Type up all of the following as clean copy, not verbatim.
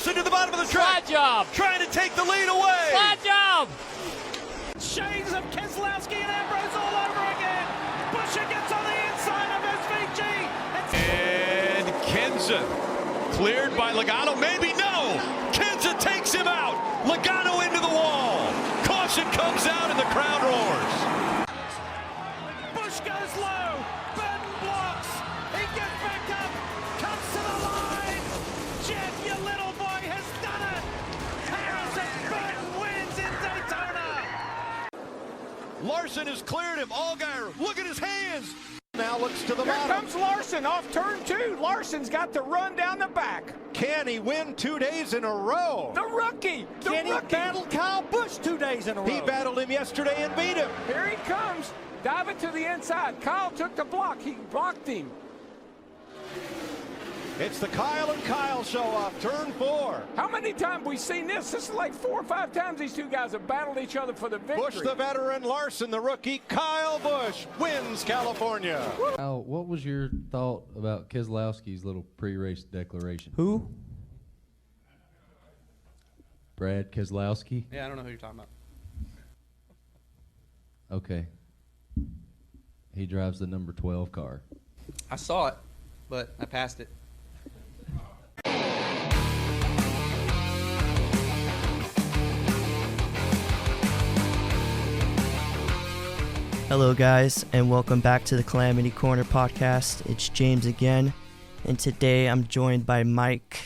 Larson to the bottom of the track. Slide job. Trying to take the lead away. Slide job. Shades of Keselowski and Ambrose all over again. Buescher gets on the inside of SVG. And Kenza cleared by Logano. Maybe no. Kenza takes him out. Logano into the wall. Caution comes out and the crowd roars. Busch goes low. Burton blocks. He gets back up. Comes to the line. Jeff, your little boy, has done it. Harrison Burton wins in Daytona. Larson has cleared him. Allgaier, look at his hands. Now looks to the Here bottom. comes Larson off turn 2. Larson's got the run down the back. Can he win 2 days in a row? The rookie. Can he battle Kyle Busch 2 days in a row? He battled him yesterday and beat him. Here he comes. Diving to the inside. Kyle took the block. He blocked him. It's the Kyle and Kyle show off, turn 4. How many times we seen this? This is like 4 or 5 times these two guys have battled each other for the victory. Busch the veteran, Larson the rookie. Kyle Busch wins California. Al, what was your thought about Keselowski's little pre-race declaration? Who? Brad Keselowski? Yeah, I don't know who you're talking about. Okay. He drives the number 12 car. I saw it, but I passed it. Hello guys, and welcome back to the Calamity Corner Podcast. It's James again, and today I'm joined by Mike.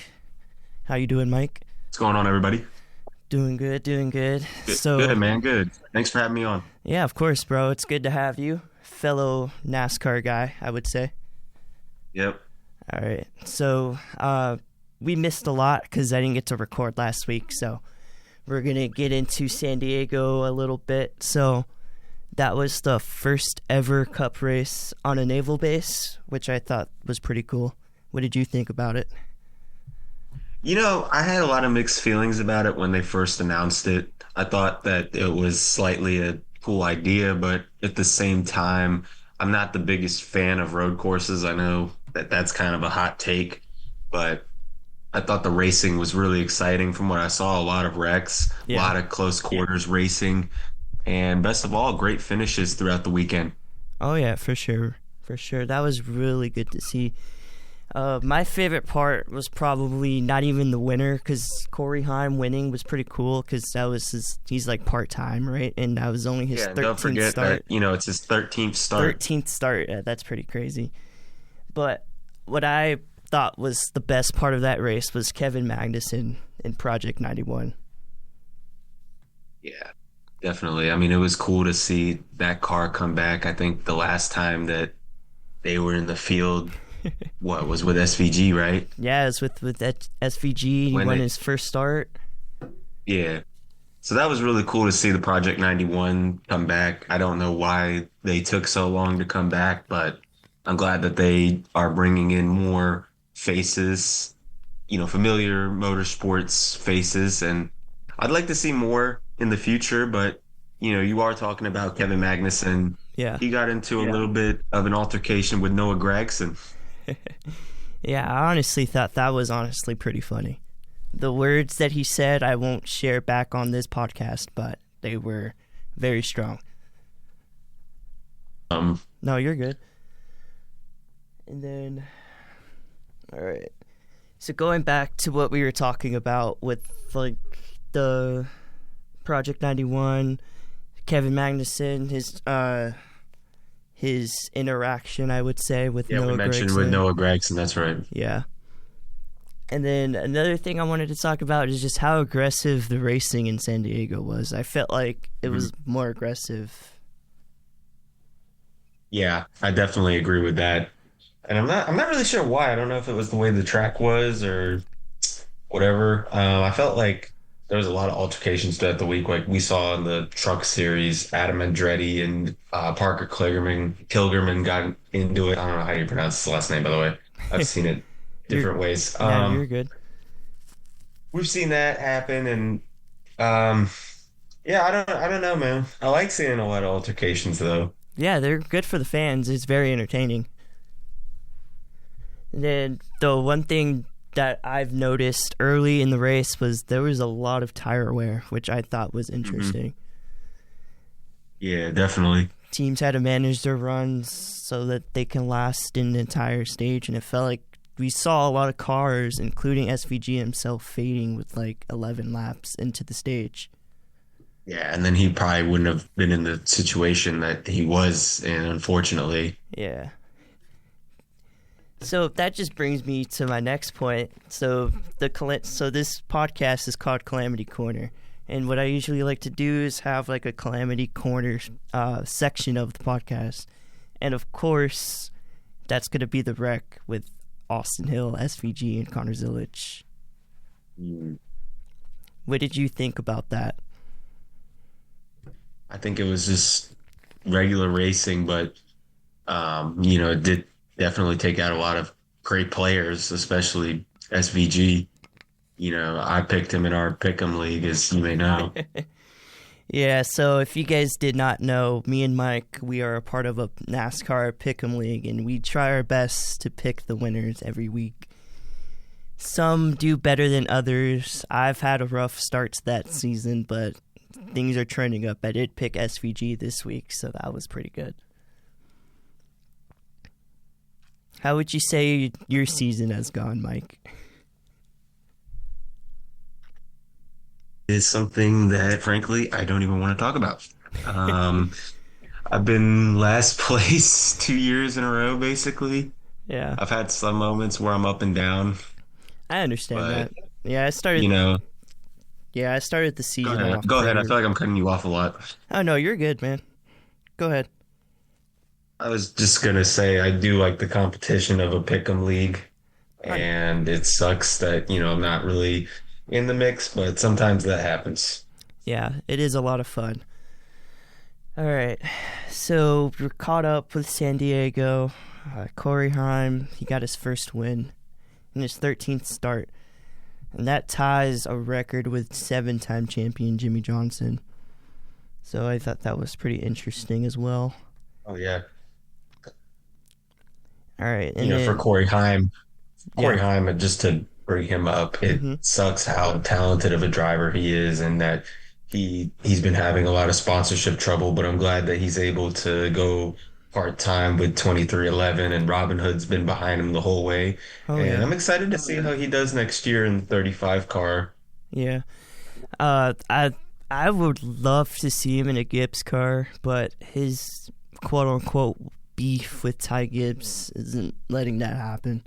How you doing, Mike? What's going on, everybody? Doing good. Good, man, good. Thanks for having me on. Yeah, of course, bro. It's good to have you. Fellow NASCAR guy, I would say. Yep. All right, so we missed a lot because I didn't get to record last week, so we're going to get into San Diego a little bit. So that was the first ever Cup race on a naval base, which I thought was pretty cool. What did you think about it? You know, I had a lot of mixed feelings about it when they first announced it. I thought that it was slightly a cool idea, but at the same time, I'm not the biggest fan of road courses. I know that that's kind of a hot take, but I thought the racing was really exciting. From what I saw, a lot of wrecks, a lot of close quarters racing, and best of all, great finishes throughout the weekend. Oh yeah, for sure. That was really good to see. My favorite part was probably not even the winner, because Corey Heim winning was pretty cool, because that was he's like part-time, right? And that was only his 13th don't forget start. that, it's his 13th start. 13th start, yeah, that's pretty crazy. But what I thought was the best part of that race was Kevin Magnussen in Project 91. Yeah, definitely. I mean, it was cool to see that car come back. I think the last time that they were in the field, was with SVG, right? Yeah, it's with that SVG. He won his first start. Yeah. So that was really cool to see the Project 91 come back. I don't know why they took so long to come back, but I'm glad that they are bringing in more faces, familiar motorsports faces. And I'd like to see more in the future, but, you are talking about Kevin Magnussen. Yeah. He got into a little bit of an altercation with Noah Gragson. Yeah, I honestly thought that was pretty funny. The words that he said I won't share back on this podcast, but they were very strong. No, you're good. And then, all right. So going back to what we were talking about with like the Project 91, Kevin Magnussen, his interaction, I would say, with Noah Gragson. Yeah, we mentioned with Noah Gragson, that's right. Yeah. And then another thing I wanted to talk about is just how aggressive the racing in San Diego was. I felt like it was more aggressive. Yeah, I definitely agree with that. And I'm not really sure why. I don't know if it was the way the track was or whatever. I felt like there was a lot of altercations throughout the week. Like we saw in the Truck Series, Adam Andretti and Parker Kilgerman got into it. I don't know how you pronounce his last name, by the way. I've seen it different ways. You're good. We've seen that happen, and I don't know, man. I like seeing a lot of altercations, though. Yeah, they're good for the fans. It's very entertaining. And then the one thing that I've noticed early in the race was there was a lot of tire wear, which I thought was interesting. Yeah, definitely. Teams had to manage their runs so that they can last in the entire stage, and it felt like we saw a lot of cars, including SVG himself, fading with like 11 laps into the stage. Yeah, and then he probably wouldn't have been in the situation that he was in, unfortunately. Yeah. So that just brings me to my next point. So this podcast is called Calamity Corner, and what I usually like to do is have like a Calamity Corner section of the podcast, and of course, that's going to be the wreck with Austin Hill, SVG, and Connor Zilic. What did you think about that? I think it was just regular racing, but it did definitely take out a lot of great players, especially SVG. I picked him in our Pick'em League, as you may know. Yeah, so if you guys did not know, me and Mike, we are a part of a NASCAR Pick'em League, and we try our best to pick the winners every week. Some do better than others. I've had a rough start to that season, but things are trending up. I did pick SVG this week, so that was pretty good. How would you say your season has gone, Mike? Is something that, frankly, I don't even want to talk about. I've been last place 2 years in a row, basically. Yeah. I've had some moments where I'm up and down. I understand that. Yeah, I started. Yeah, I started the season off. Go ahead. I feel like I'm cutting you off a lot. Oh no, you're good, man. Go ahead. I was just gonna say I do like the competition of a Pick'em League, and it sucks that I'm not really in the mix, but sometimes that happens. Yeah, it is a lot of fun. All right, so we're caught up with San Diego. Corey Heim, he got his first win in his 13th start, and that ties a record with 7-time champion Jimmie Johnson. So I thought that was pretty interesting as well. Oh yeah. All right, and for Corey Heim, just to bring him up, it sucks how talented of a driver he is, and that he's been having a lot of sponsorship trouble, but I'm glad that he's able to go part-time with 2311, and Robin Hood's been behind him the whole way. I'm excited to see how he does next year in the 35 car. Yeah. I would love to see him in a Gibbs car, but his quote-unquote beef with Ty Gibbs isn't letting that happen.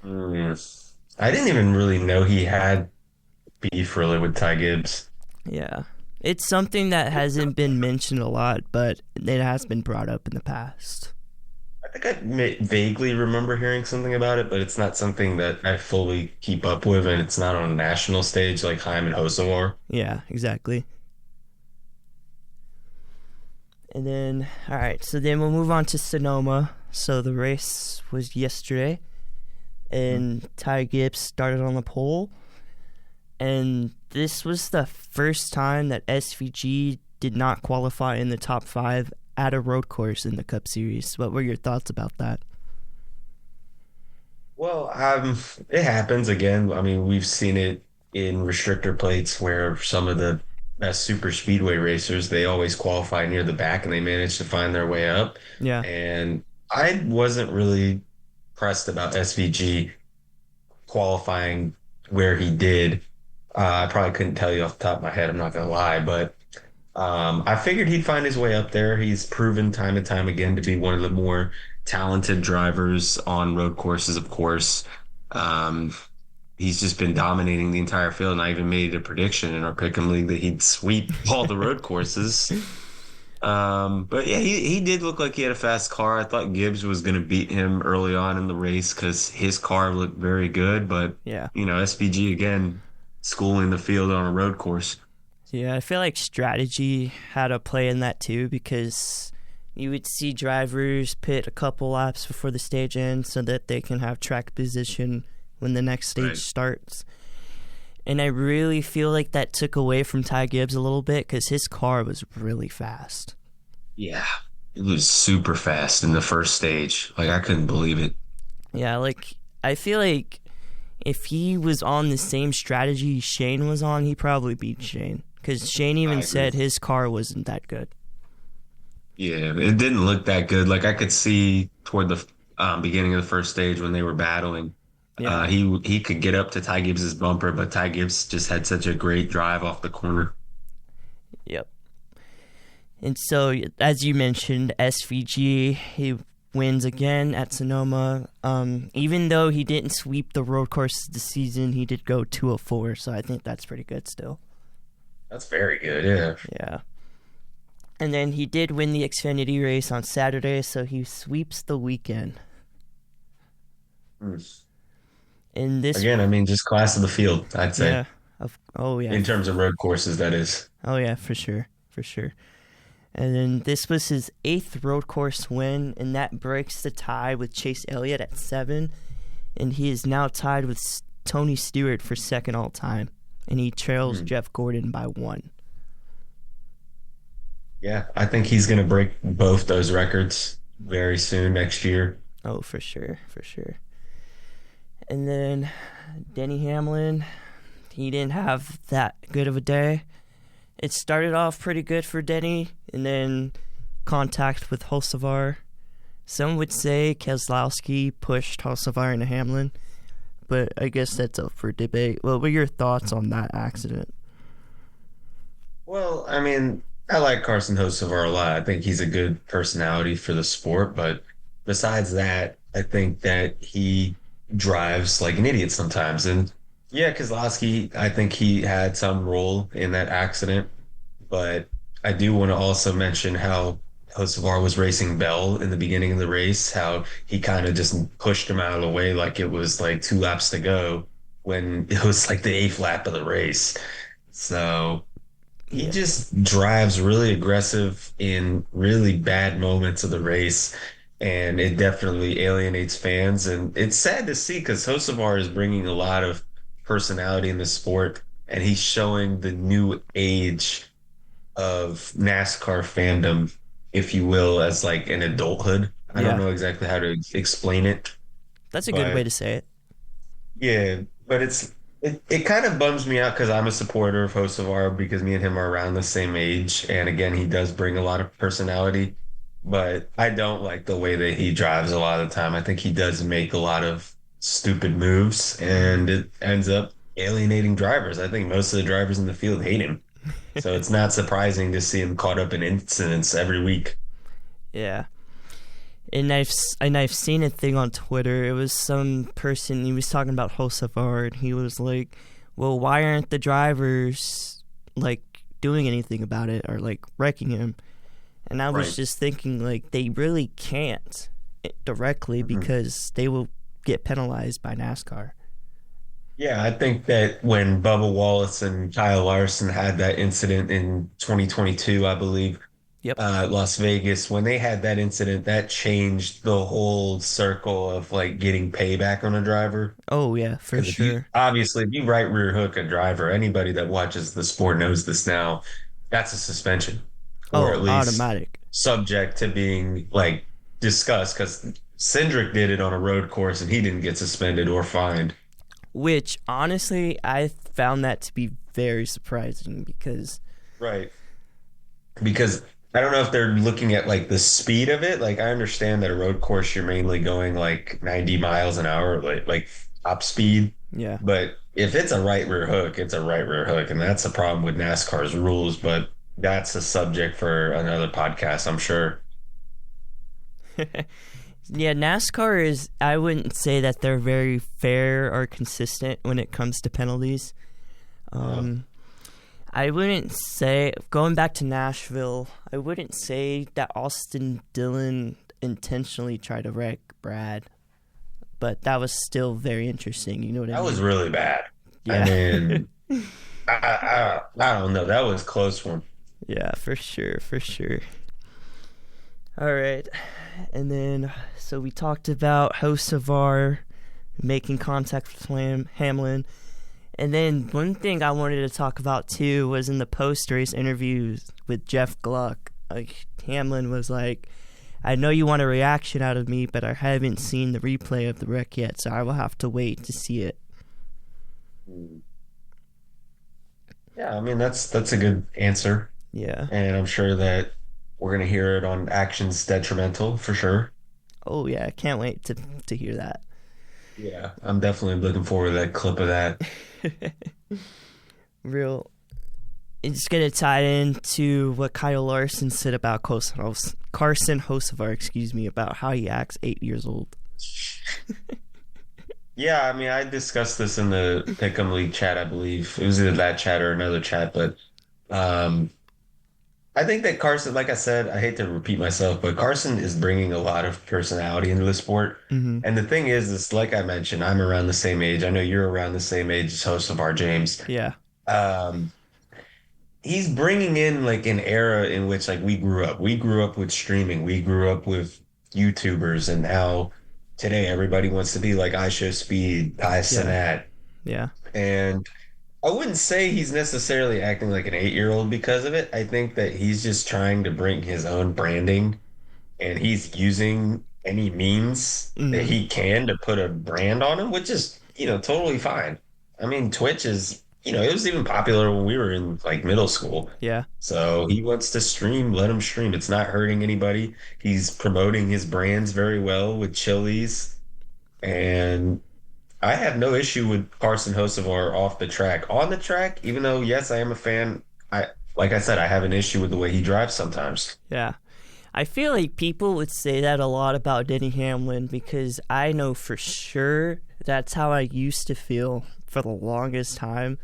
I didn't even really know he had beef really with Ty Gibbs. Yeah. It's something that hasn't been mentioned a lot, but it has been brought up in the past. I think I vaguely remember hearing something about it, but it's not something that I fully keep up with, and it's not on a national stage like Heim and Hocevar. Yeah, exactly. And then, all right, so then we'll move on to Sonoma. So the race was yesterday, and Ty Gibbs started on the pole. And this was the first time that SVG did not qualify in the top 5 at a road course in the Cup Series. What were your thoughts about that? Well, it happens again. I mean, we've seen it in restrictor plates where some of the best super speedway racers, they always qualify near the back and they manage to find their way up. Yeah. And I wasn't really impressed about SVG qualifying where he did. I probably couldn't tell you off the top of my head, I'm not going to lie, but I figured he'd find his way up there. He's proven time and time again to be one of the more talented drivers on road courses, of course. He's just been dominating the entire field, and I even made a prediction in our Pick'em League that he'd sweep all the road courses. But yeah, he did look like he had a fast car. I thought Gibbs was going to beat him early on in the race because his car looked very good, but yeah, SVG again, schooling the field on a road course. Yeah, I feel like strategy had a play in that too, because you would see drivers pit a couple laps before the stage ends so that they can have track position when the next stage starts. And I really feel like that took away from Ty Gibbs a little bit because his car was really fast. Yeah, it was super fast in the first stage. Like, I couldn't believe it. Yeah, like, I feel like if he was on the same strategy Shane was on, he probably beat Shane. Because Shane even said his car wasn't that good. Yeah, it didn't look that good. Like I could see toward the beginning of the first stage when they were battling, he could get up to Ty Gibbs's bumper, but Ty Gibbs just had such a great drive off the corner. Yep. And so, as you mentioned, SVG, he wins again at Sonoma. Even though he didn't sweep the road course this season, he did go 204, so I think that's pretty good still. That's very good, yeah. Yeah. And then he did win the Xfinity race on Saturday, so he sweeps the weekend. And this again, I mean, just class of the field, I'd say. Yeah. Oh yeah. In terms of road courses, that is. Oh yeah, for sure. And then this was his 8th road course win, and that breaks the tie with Chase Elliott at 7, and he is now tied with Tony Stewart for 2nd all time, and he trails Jeff Gordon by 1. Yeah, I think he's going to break both those records very soon next year. Oh, for sure. And then Denny Hamlin, he didn't have that good of a day. It started off pretty good for Denny, and then contact with Hocevar. Some would say Keselowski pushed Hocevar into Hamlin, but I guess that's up for debate. What were your thoughts on that accident? Well, I mean, I like Carson Hocevar a lot. I think he's a good personality for the sport, but besides that, I think that he drives like an idiot sometimes. And yeah, Keselowski, I think he had some role in that accident, but I do want to also mention how Hocevar was racing Bell in the beginning of the race, how he kind of just pushed him out of the way like it was like 2 laps to go when it was like the 8th lap of the race. So he just drives really aggressive in really bad moments of the race, and it definitely alienates fans. And it's sad to see because Hocevar is bringing a lot of personality in the sport, and he's showing the new age of NASCAR fandom, if you will, as like an adulthood. I don't know exactly how to explain it. That's a good way to say it. Yeah, but it kind of bums me out because I'm a supporter of Hocevar because me and him are around the same age, and again, he does bring a lot of personality, but I don't like the way that he drives a lot of the time. I think he does make a lot of stupid moves, and it ends up alienating drivers. I think most of the drivers in the field hate him. So it's not surprising to see him caught up in incidents every week. Yeah. And I've seen a thing on Twitter. It was some person, he was talking about Hocevar, and he was like, well, why aren't the drivers like doing anything about it or like wrecking him? And I was just thinking, like, they really can't directly because they will get penalized by NASCAR. Yeah, I think that when Bubba Wallace and Kyle Larson had that incident in 2022, I believe, Las Vegas, when they had that incident, that changed the whole circle of like getting payback on a driver. Oh yeah, for sure. Obviously, if you right rear hook a driver, anybody that watches the sport knows this now, that's a suspension. Or at least automatic. Subject to being like discussed, because Cindric did it on a road course and he didn't get suspended or fined. Which honestly, I found that to be very surprising because I don't know if they're looking at like the speed of it. Like I understand that a road course you're mainly going like 90 miles an hour, like top speed. Yeah. But if it's a right rear hook, it's a right rear hook, and that's the problem with NASCAR's rules. But that's a subject for another podcast, I'm sure. Yeah, NASCAR is, I wouldn't say that they're very fair or consistent when it comes to penalties. I wouldn't say, going back to Nashville, I wouldn't say that Austin Dillon intentionally tried to wreck Brad, but that was still very interesting. You know what I mean? That was really bad. Yeah. I mean, I don't know. That was a close one. Yeah, for sure. All right. And then, so we talked about Hocevar making contact with Hamlin. And then one thing I wanted to talk about, too, was in the post-race interviews with Jeff Gluck. Hamlin was like, I know you want a reaction out of me, but I haven't seen the replay of the wreck yet, so I will have to wait to see it. Yeah, I mean that's a good answer, Yeah. and I'm sure that we're gonna hear it on Actions Detrimental for sure. Oh yeah, I can't wait to hear that. Yeah, I'm definitely looking forward to that clip of that. Real. It's gonna tie into what Kyle Larson said about Carson Hocevar, about how he acts 8 years old. Yeah, I mean, I discussed this in the Pick'em League chat, I believe. It was either that chat or another chat, but I think that Carson, like I said, I hate to repeat myself, but Carson is bringing a lot of personality into the sport. Mm-hmm. And the thing is like I mentioned, I'm around the same age. I know you're around the same age as host of our James. Yeah. He's bringing in like an era in which like we grew up. We grew up with streaming. We grew up with YouTubers, and now today everybody wants to be like I Show Speed, I Sinat. Yeah. And I wouldn't say he's necessarily acting like an 8-year-old because of it. I think that he's just trying to bring his own branding, and he's using any means that he can to put a brand on him, which is, totally fine. I mean, Twitch is, it was even popular when we were in like middle school. Yeah. So he wants to stream, let him stream. It's not hurting anybody. He's promoting his brands very well with Chili's, and I have no issue with Carson Hocevar off the track. On the track, even though, yes, I am a fan, like I said, I have an issue with the way he drives sometimes. Yeah. I feel like people would say that a lot about Denny Hamlin, because I know for sure that's how I used to feel for the longest time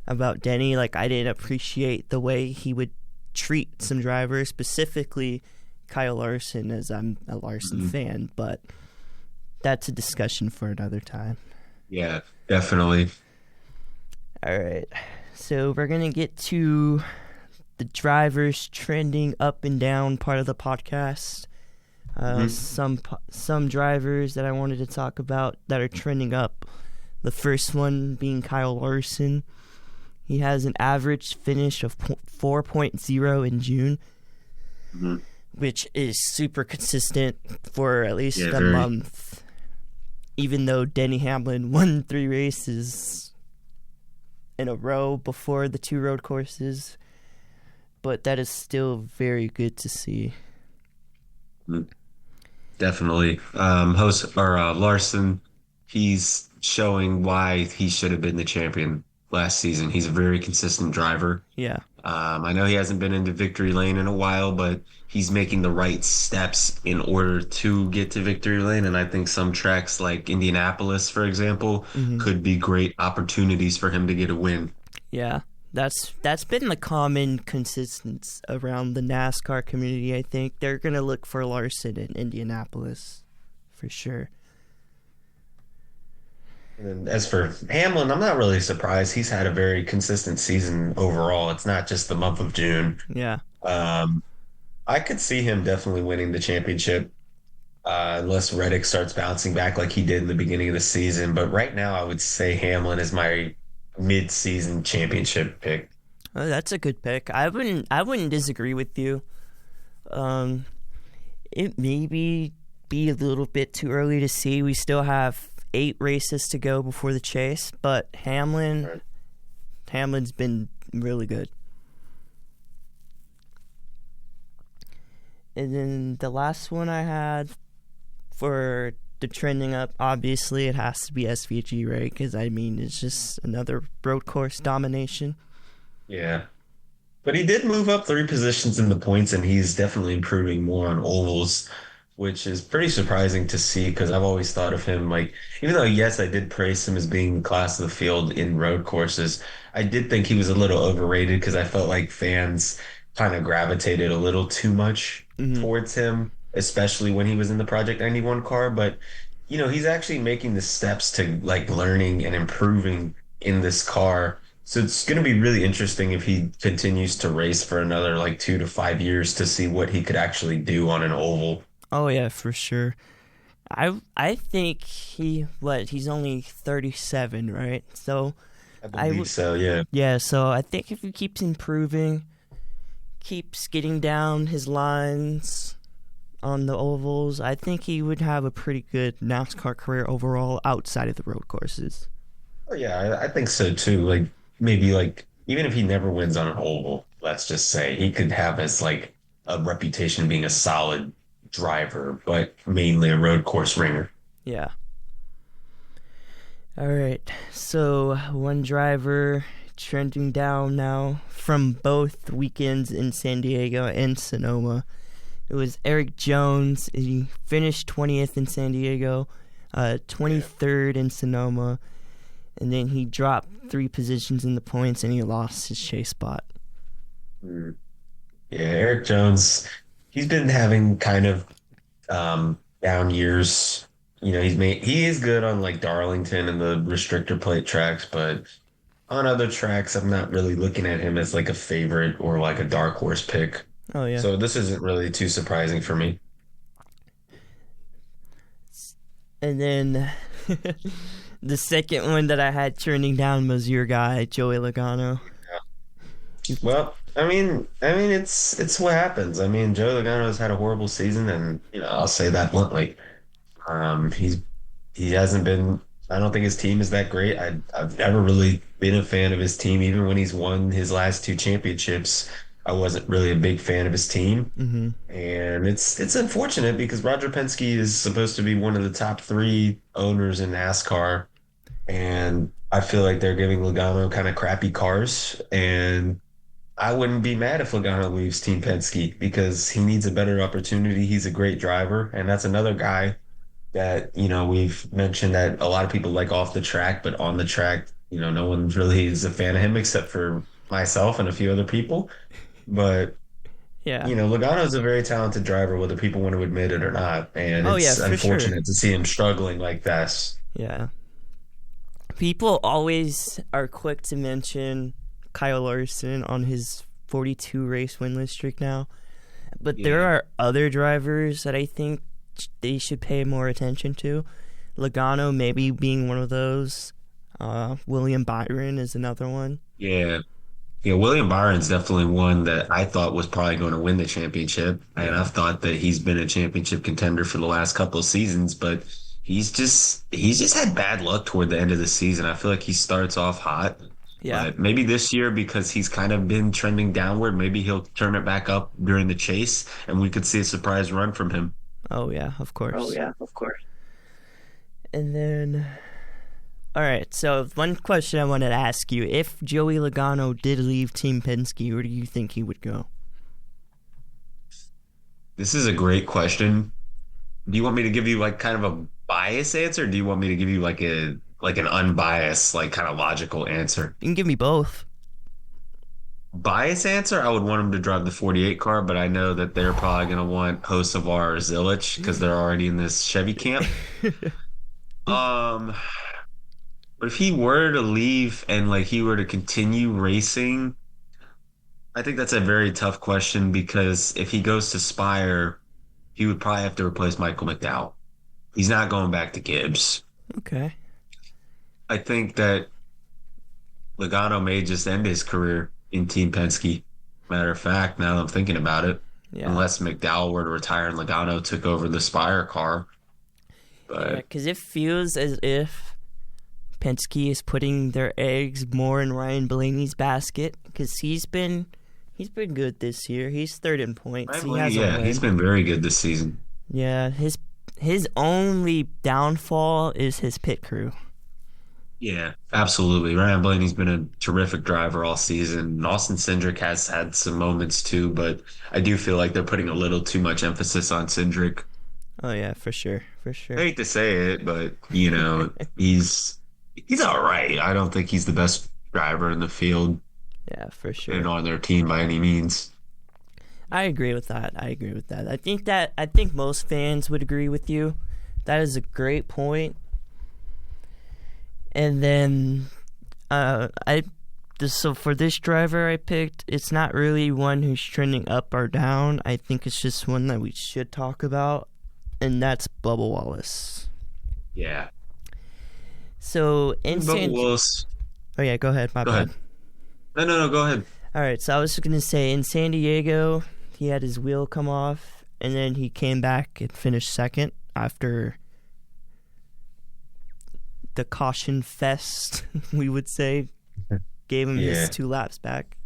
about Denny. Like, I didn't appreciate the way he would treat some drivers, specifically Kyle Larson, as I'm a Larson fan, but that's a discussion for another time. Yeah, definitely. All right, so we're going to get to the drivers trending up and down part of the podcast. Some drivers that I wanted to talk about that are trending up. The first one being Kyle Larson. He has an average finish of 4.0 in June, which is super consistent for at least a month. Even though Denny Hamlin won 3 races in a row before the 2 road courses, but that is still very good to see. Definitely. Larson, he's showing why he should have been the champion last season. He's a very consistent driver. Yeah. I know he hasn't been into victory lane in a while, but he's making the right steps in order to get to victory lane. And I think some tracks like Indianapolis, for example, could be great opportunities for him to get a win. Yeah. That's been the common consistency around the NASCAR community, I think. They're going to look for Larson in Indianapolis, for sure. And as for Hamlin, I'm not really surprised. He's had a very consistent season overall. It's not just the month of June. Yeah. I could see him definitely winning the championship unless Reddick starts bouncing back like he did in the beginning of the season. But right now, I would say Hamlin is my mid-season championship pick. Oh, that's a good pick. I wouldn't disagree with you. It may be a little bit too early to see. We still have 8 races to go before the chase, but Hamlin's been really good. And then the last one I had for the trending up, obviously it has to be SVG, right? Because it's just another road course domination. Yeah. But he did move up 3 positions in the points, and he's definitely improving more on ovals, which is pretty surprising to see because I've always thought of him like, even though, yes, I did praise him as being class of the field in road courses, I did think he was a little overrated because I felt like fans kind of gravitated a little too much towards him, especially when he was in the Project 91 car. But, he's actually making the steps to like learning and improving in this car. So it's going to be really interesting if he continues to race for another like 2 to 5 years to see what he could actually do on an oval. Oh yeah, for sure. I think he's only 37, right? So I believe so, yeah. Yeah, so I think if he keeps improving, keeps getting down his lines on the ovals, I think he would have a pretty good NASCAR career overall outside of the road courses. Oh, yeah, I think so too. Like maybe like even if he never wins on an oval, let's just say he could have as like a reputation being a solid driver, but mainly a road course ringer. Yeah. All right. So one driver trending down now from both weekends in San Diego and Sonoma. It was Eric Jones. He finished 20th in San Diego, 23rd in Sonoma, and then he dropped 3 positions in the points and he lost his chase spot. Yeah, Eric Jones, he's been having kind of down years. He is good on like Darlington and the restrictor plate tracks, but on other tracks, I'm not really looking at him as like a favorite or like a dark horse pick. Oh, yeah. So this isn't really too surprising for me. And then the second one that I had turning down was your guy, Joey Logano. Well, I mean, it's what happens. I mean, Joey Logano has had a horrible season, and I'll say that bluntly. He hasn't been. I don't think his team is that great. I've never really been a fan of his team, even when he's won his last 2 championships. I wasn't really a big fan of his team, and it's unfortunate because Roger Penske is supposed to be one of the top 3 owners in NASCAR, and I feel like they're giving Logano kind of crappy cars, and I wouldn't be mad if Logano leaves Team Penske because he needs a better opportunity. He's a great driver, and that's another guy that we've mentioned that a lot of people like off the track, but on the track, no one really is a fan of him except for myself and a few other people. But yeah, Logano's a very talented driver, whether people want to admit it or not. And it's unfortunate to see him struggling like this. Yeah. People always are quick to mention Kyle Larson on his 42 race winless streak now. But there are other drivers that I think they should pay more attention to. Logano maybe being one of those. William Byron is another one. Yeah, William Byron's definitely one that I thought was probably going to win the championship. And I've thought that he's been a championship contender for the last couple of seasons, but he's just had bad luck toward the end of the season. I feel like he starts off hot. Yeah. But maybe this year, because he's kind of been trending downward, maybe he'll turn it back up during the chase, and we could see a surprise run from him. Oh, yeah, of course. And then, all right, so one question I wanted to ask you. If Joey Logano did leave Team Penske, where do you think he would go? This is a great question. Do you want me to give you like kind of a biased answer, or do you want me to give you like an unbiased, like kind of logical answer? You can give me both. Bias answer, I would want him to drive the 48 car, but I know that they're probably going to want Hocevar or Zilich because they're already in this Chevy camp. But if he were to leave and like he were to continue racing, I think that's a very tough question because if he goes to Spire, he would probably have to replace Michael McDowell. He's not going back to Gibbs. Okay. I think that Logano may just end his career in Team Penske. Matter of fact, now that I'm thinking about it, unless McDowell were to retire and Logano took over the Spire car. But because it feels as if Penske is putting their eggs more in Ryan Blaney's basket because he's been good this year. He's 3rd in points. He's been very good this season. Yeah, his only downfall is his pit crew. Yeah, absolutely. Ryan Blaney's been a terrific driver all season. Austin Cindric has had some moments too, but I do feel like they're putting a little too much emphasis on Cindric. Oh yeah, for sure. I hate to say it, but he's all right. I don't think he's the best driver in the field. Yeah, for sure. And on their team by any means. I agree with that. I think most fans would agree with you. That is a great point. And then so for this driver I picked, it's not really one who's trending up or down. I think it's just one that we should talk about, and that's Bubba Wallace. Yeah. So in Bubba Wallace. Oh yeah, go ahead. My bad. No, go ahead. All right, so I was going to say in San Diego, he had his wheel come off, and then he came back and finished 2nd after the caution fest, we would say. Gave him his 2 laps back.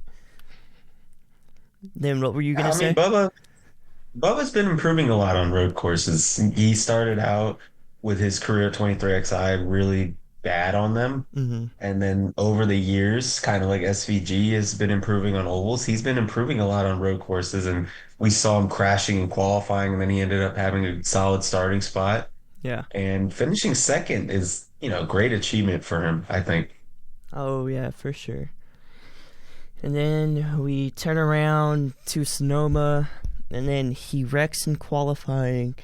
Then what were you going to say? Bubba's been improving a lot on road courses. He started out with his career at 23XI really bad on them. Mm-hmm. And then over the years, kind of like SVG has been improving on ovals, he's been improving a lot on road courses. And we saw him crashing in qualifying, and then he ended up having a solid starting spot. Yeah. And finishing second is, great achievement for him, I think. Oh, yeah, for sure. And then we turn around to Sonoma, and then he wrecks in qualifying.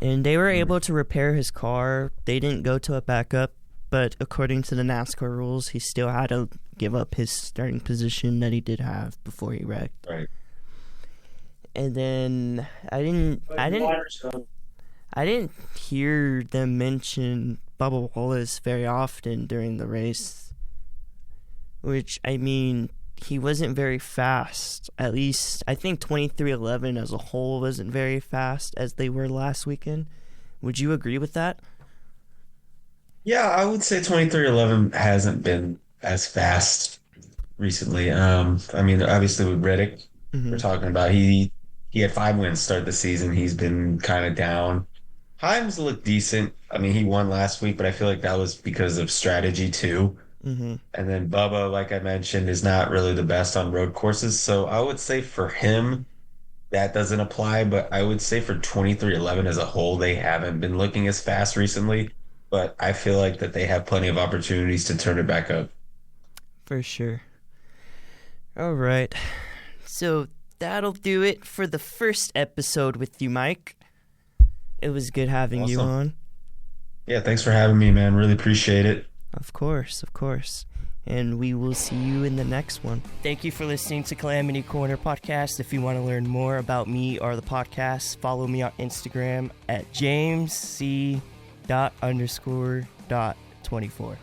And they were able to repair his car. They didn't go to a backup, but according to the NASCAR rules, he still had to give up his starting position that he did have before he wrecked. Right. And then I didn't hear them mention Bubba Wallace very often during the race. Which, I mean, he wasn't very fast. At least, I think 2311 as a whole wasn't very fast as they were last weekend. Would you agree with that? Yeah, I would say 2311 hasn't been as fast recently. I mean, obviously with Reddick, we're talking about he had 5 wins to start the season. He's been kind of down. Heim's looked decent. I mean, he won last week, but I feel like that was because of strategy too. Mm-hmm. And then Bubba, like I mentioned, is not really the best on road courses. So I would say for him, that doesn't apply. But I would say for 2311 as a whole, they haven't been looking as fast recently. But I feel like that they have plenty of opportunities to turn it back up. For sure. All right. So that'll do it for the first episode with you, Mike. It was good having you on. Yeah, thanks for having me, man. Really appreciate it. Of course. And we will see you in the next one. Thank you for listening to Calamity Corner Podcast. If you want to learn more about me or the podcast, follow me on Instagram at jamesc._.24.